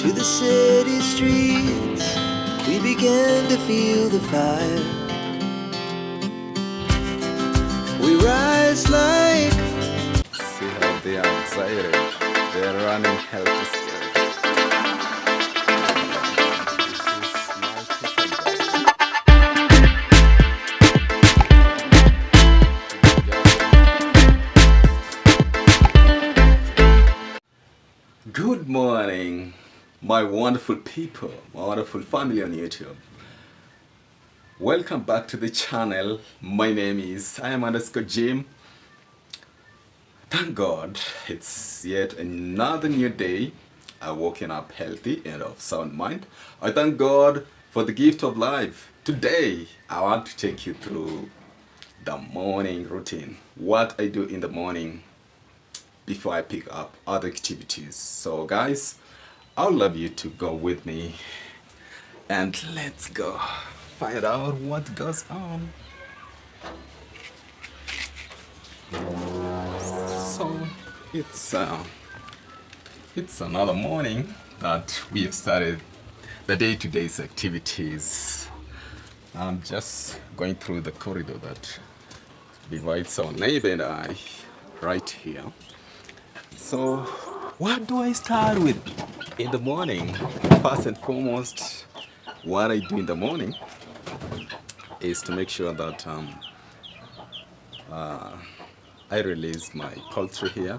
to the city streets, we began to feel the fire. We rise like... See how they are excited. They're running helter skelter. Good morning, my wonderful people, my wonderful family on YouTube. Welcome back to the channel. My name is I am_Jim. Thank God it's yet another new day. I'm waking up healthy and of sound mind. I thank God for the gift of life. Today, I want to take you through the morning routine. What I do in the morning before I pick up other activities. So guys, I would love you to go with me and let's go find out what goes on. So it's another morning that we have started the day-to-day's activities. I'm just going through the corridor that divides our neighbor and I right here. So what do I start with in the morning? First and foremost, what I do in the morning is to make sure that I release my poultry here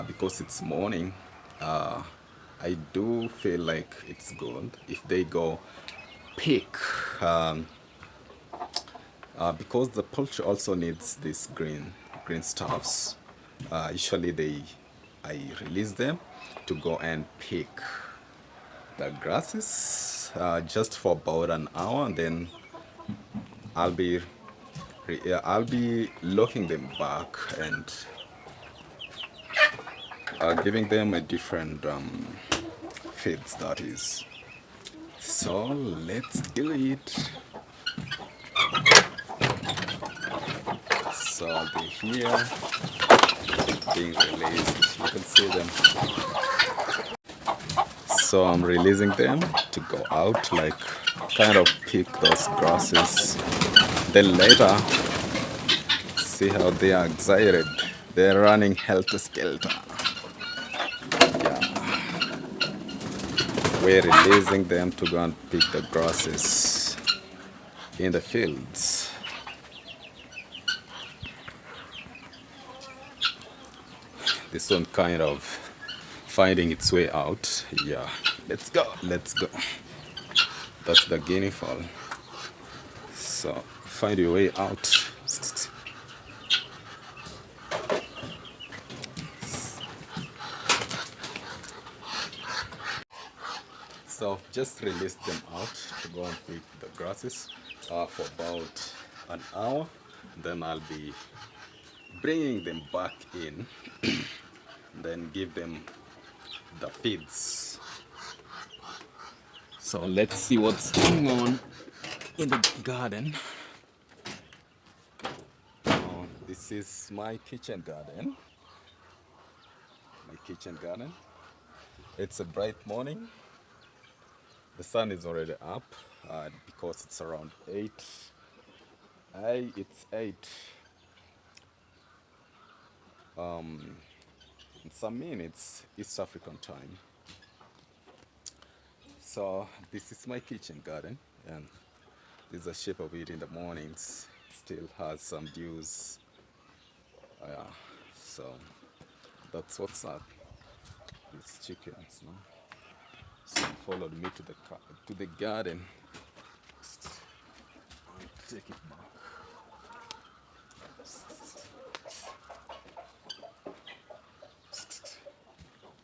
because it's morning. I do feel like it's good if they go pick because the poultry also needs these green stuffs. Usually I release them to go and pick the grasses just for about an hour, and then I'll be locking them back and giving them a different feeds, that is. So let's do it. So they're here being released. You can see them. So I'm releasing them to go out, like kind of pick those grasses. Then later, see how they are excited. They're running helter-skelter. Yeah. We're releasing them to go and pick the grasses in the fields. This one kind of finding its way out. Yeah, let's go. That's the guinea fowl. So find your way out. So just release them out to go and pick the grasses for about an hour. Then I'll be bringing them back in, then give them the feeds. So let's see what's going on in the garden. This is my kitchen garden. It's a bright morning. The sun is already up because it's around 8. It's 8. In some minutes, East African time. So this is my kitchen garden, and this is the shape of it in the mornings. It still has some dews. Yeah, so that's what's up. These chickens, no? So followed me to the garden. I'll take it back.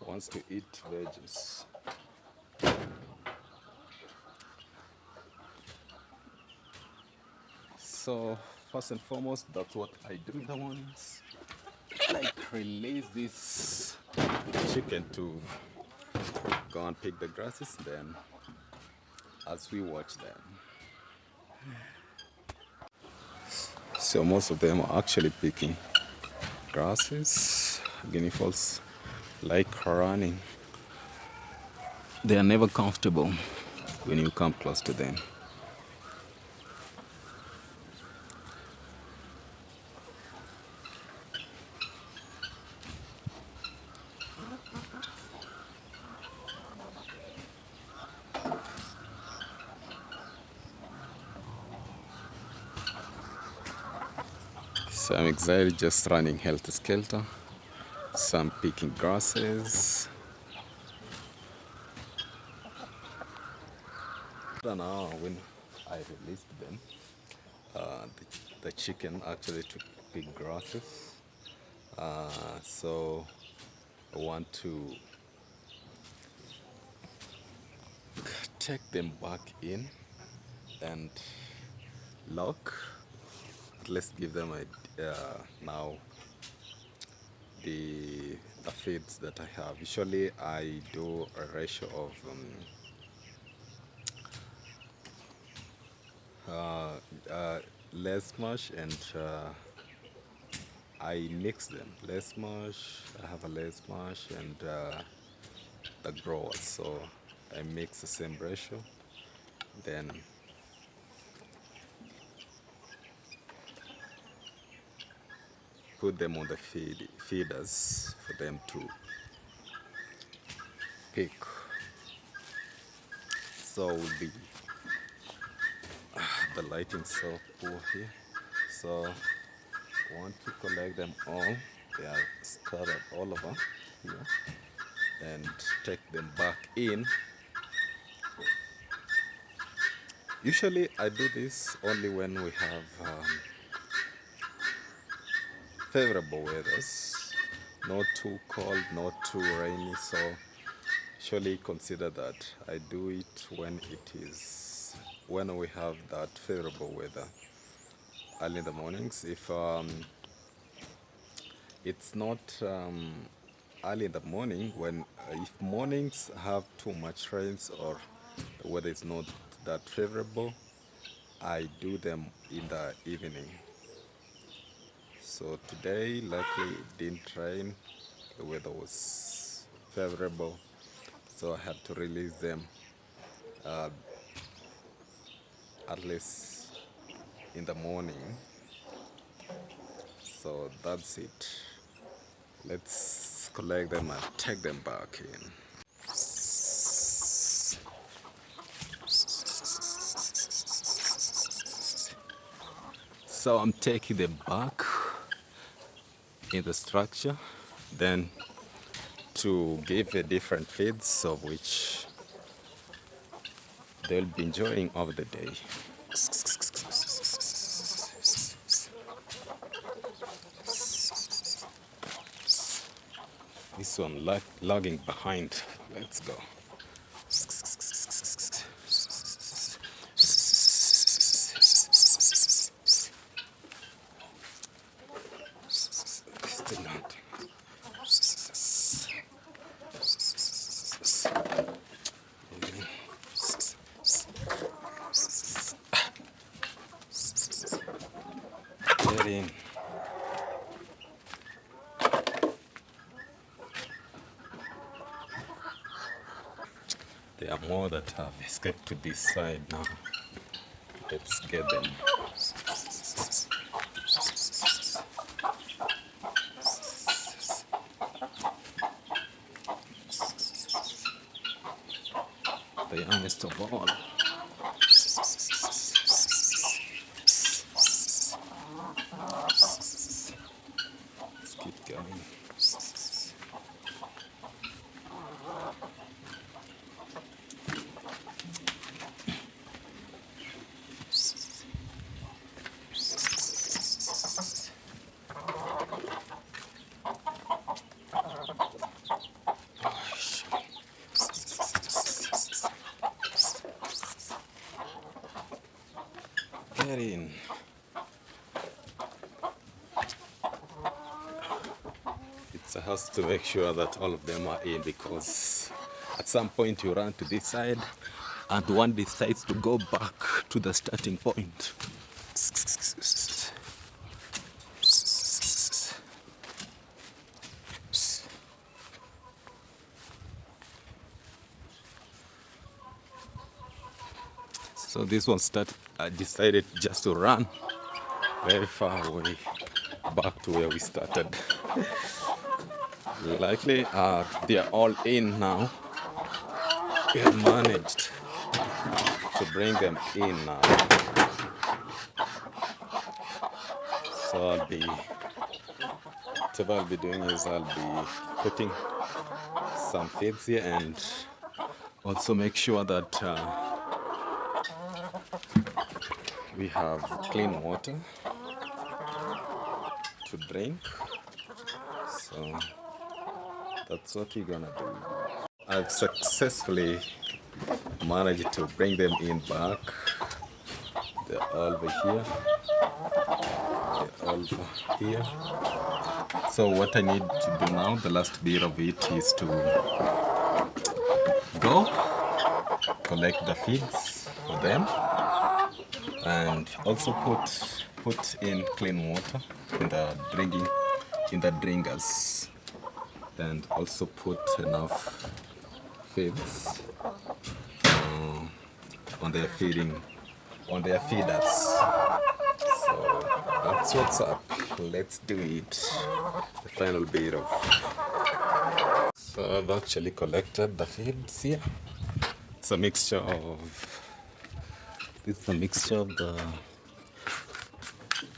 Wants to eat veggies. So first and foremost, that's what I do in the mornings. Like release this chicken to go and pick the grasses, then as we watch them. So most of them are actually picking grasses. Guinea fowls like running. They are never comfortable when you come close to them. Some excited just running helter skelter, some picking grasses. Now when I released them, the chicken actually took big grasses. So I want to take them back in and lock. Let's give them a now the feeds that I have. Usually I do a ratio of less mash and I mix them. Less mash, I have a less mash and the growers. So I mix the same ratio. Then put them on the feeders for them to pick. So the lighting so poor here. So I want to collect them all. They are scattered all over here and take them back in. Usually I do this only when we have favorable weathers, not too cold, not too rainy. So surely consider that I do it when we have that favorable weather early in the mornings. If it's not early in the morning, if mornings have too much rains or the weather is not that favorable, I do them in the evening. So today, luckily, it didn't rain. The weather was favorable, so I had to release them at least in the morning. So that's it. Let's collect them and take them back in. So I'm taking them back in the structure, then to give a different feeds of which they'll be enjoying over the day. This one lagging behind. Let's go. Still not. Get in. There are more that have escaped to this side now. Let's get them. The youngest of all. Let's keep going. Get in. It's a house to make sure that all of them are in, because at some point you run to this side and one decides to go back to the starting point. So this one I decided just to run very far away back to where we started. Likely they are all in now. We have managed to bring them in now. So whatever I'll be doing is I'll be putting some feeds here and also make sure that we have clean water to drink. So that's what we're gonna do. I've successfully managed to bring them in back. They're all over here. They're all over here. So what I need to do now, the last bit of it, is to go collect the feeds for them and also put in clean water in the drinkers, and also put enough feeds on their feeders. So that's what's up. Let's do it. The final bit of. So I've actually collected the feeds here. It's a mixture of. This is a mixture of the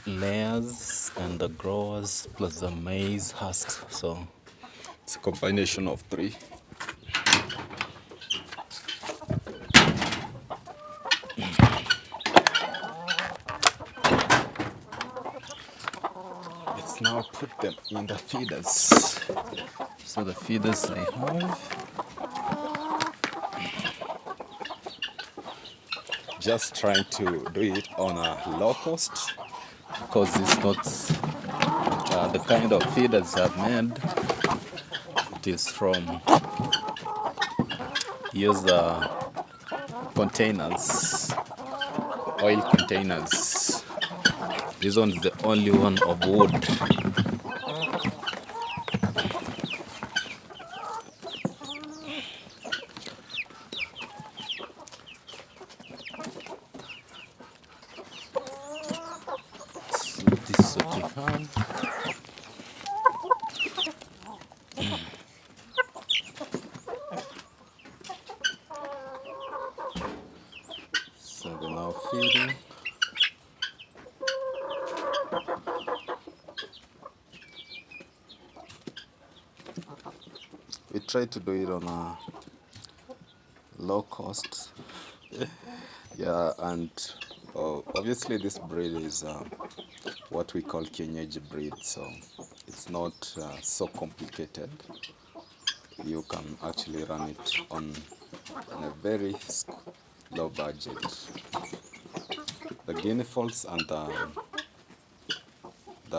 layers and the growers plus the maize husks. So it's a combination of three. Let's now put them in the feeders. So the feeders I have, just trying to do it on a low cost because it's not the kind of feeders I've made. It is from use the containers, oil containers. This one is the only one of wood. So this is what we have. So they're now feeding. We try to do it on a low cost. Yeah, and obviously this breed is what we call kienyeji breed, so it's not so complicated. You can actually run it on a very low budget. The guinea fowls and the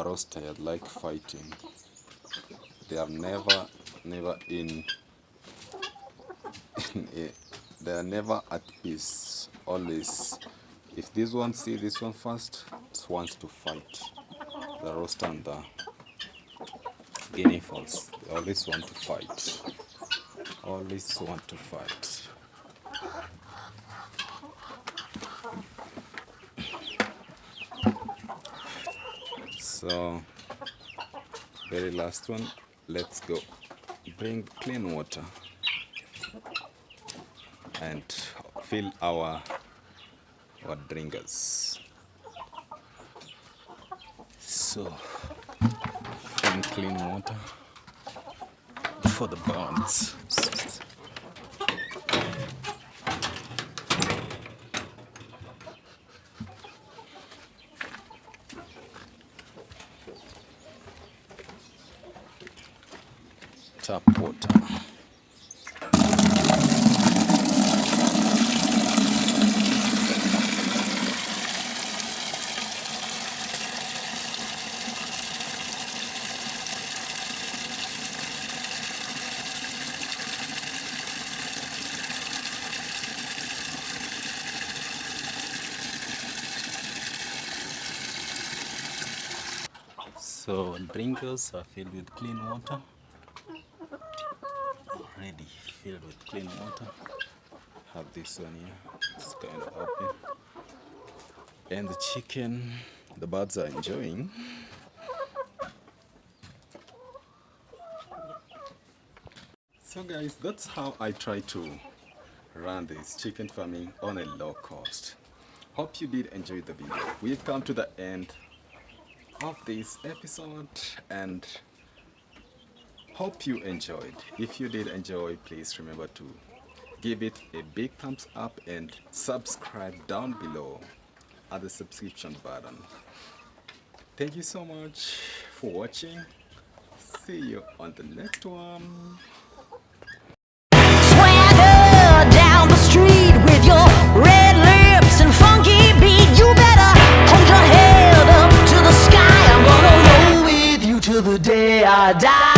roaster like fighting. They are never in they are never at peace. Always, if this one see this one first, it wants to fight. The roaster and the guinea fowls, they always want to fight. Always want to fight. So, very last one. Let's go. Bring clean water and fill our drinkers. So, bring clean water for the birds. Tap water. So drinkers are filled with clean water. Already filled with clean water. have this one here. It's kind of open. And the chicken, the birds are enjoying. So guys, that's how I try to run this chicken farming on a low cost. Hope you did enjoy the video. We've come to the end of this episode and hope you enjoyed. If you did enjoy, please remember to give it a big thumbs up and subscribe down below at the subscription button. Thank you so much for watching. See you on the next one. Swagger down the street with your red lips and funky beat. You better hold your head up to the sky. I'm gonna roll with you till the day I die.